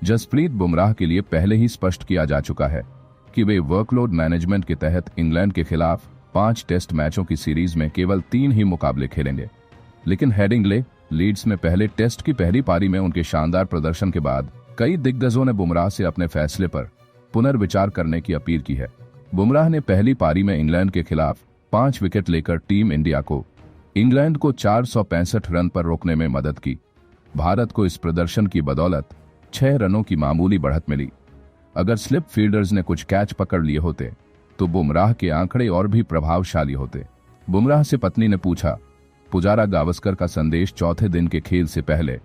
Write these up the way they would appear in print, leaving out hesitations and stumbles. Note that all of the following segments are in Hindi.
जसप्रीत बुमराह के लिए पहले ही स्पष्ट किया जा चुका है कि वे वर्कलोड मैनेजमेंट के तहत इंग्लैंड के खिलाफ 5 टेस्ट मैचों की सीरीज में केवल 3 ही मुकाबले खेलेंगे। लेकिन हेडिंग्ले लीड्स में पहले टेस्ट की पहली पारी में उनके शानदार प्रदर्शन के बाद कई दिग्गजों ने बुमराह से अपने फैसले पर पुनर्विचार करने की अपील की है। बुमराह ने पहली पारी में इंग्लैंड के खिलाफ 5 विकेट लेकर टीम इंडिया को इंग्लैंड को 465 रन पर रोकने में मदद की। भारत को इस प्रदर्शन की बदौलत 6 रनों की मामूली बढ़त मिली। अगर स्लिप फील्डर्स ने कुछ कैच पकड़ लिए होते तो बुमराह के आंकड़े और भी प्रभावशाली होते। बुमराह से पत्नी ने पूछा। पुजारा गावस्कर का संदेश। चौथे दिन के खेल से पहले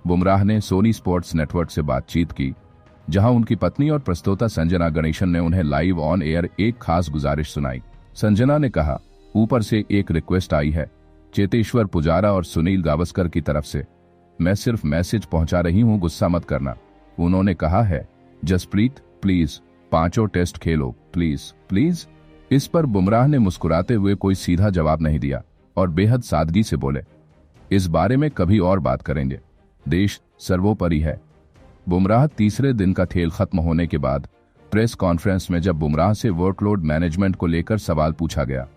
बुमराह ने सोनी स्पोर्ट्स नेटवर्क से बातचीत की, जहां उनकी पत्नी और प्रस्तोता संजना गणेशन ने उन्हें लाइव ऑन एयर एक खास गुजारिश सुनाई। संजना ने कहा, ऊपर से एक रिक्वेस्ट आई है, चेतेश्वर पुजारा और सुनील गावस्कर की तरफ से। मैं सिर्फ मैसेज पहुंचा रही हूं, गुस्सा मत करना। उन्होंने कहा है, Jasprit please 5 test Khelo, please please. इस पर बुमराह ने मुस्कुराते हुए कोई सीधा जवाब नहीं दिया और बेहद सादगी से बोले, इस बारे में कभी और बात करेंगे, देश सर्वोपरि है। बुमराह तीसरे दिन का खेल खत्म होने के बाद प्रेस कॉन्फ्रेंस में जब बुमराह से वर्कलोड मैनेजमेंट को लेकर सवाल पूछा गया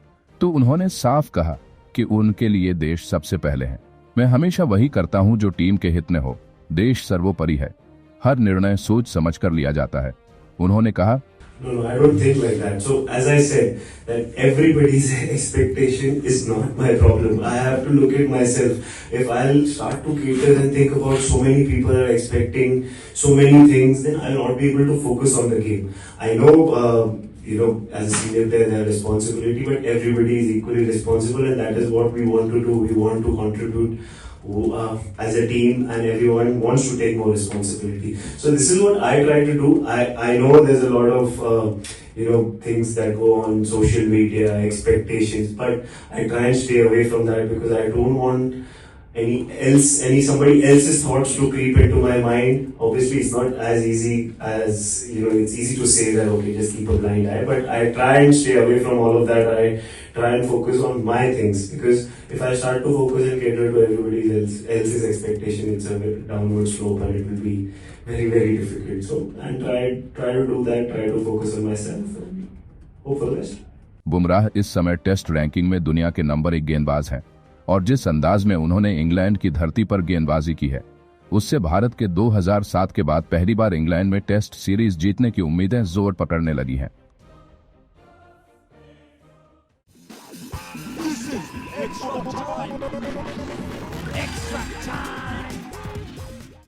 तो उन्होंने साफ कहा कि उनके लिए देश सबसे पहले है। मैं हमेशा वही करता हूं जो टीम के हित में हो। देश सर्वोपरि है। हर निर्णय सोच समझकर लिया जाता है। उन्होंने कहा, No, I don't think like that. So, as I said, that everybody's expectation is not my problem. I have to look at myself. If I'll start to cater and think about so many people are expecting so many things, then I'll not be able to focus on the game. I know, as a senior player, they have responsibility, but everybody is equally responsible, and that is what we want to do. We want to contribute as a team, and everyone wants to take more responsibility. So this is what I try to do. I know there's a lot of things that go on social media, expectations, but I try and stay away from that because I don't want somebody else's thoughts to creep into my mind. Obviously it's not as easy as it's easy to say that okay, just keep a blind eye, but I try and stay away from all of that. I try and focus on my things, because if I start to focus and cater to everybody else's expectation, it's a downward slope and it will be very, very difficult. So and try to do that, try to focus on myself and hope for the best. Bumrah इस समय टेस्ट रैंकिंग में दुनिया के नंबर 1 गेंदबाज हैं और जिस अंदाज में उन्होंने इंग्लैंड की धरती पर गेंदबाजी की है, उससे भारत के 2007 के बाद पहली बार इंग्लैंड में टेस्ट सीरीज जीतने की उम्मीदें जोर पकड़ने लगी हैं। Extra time.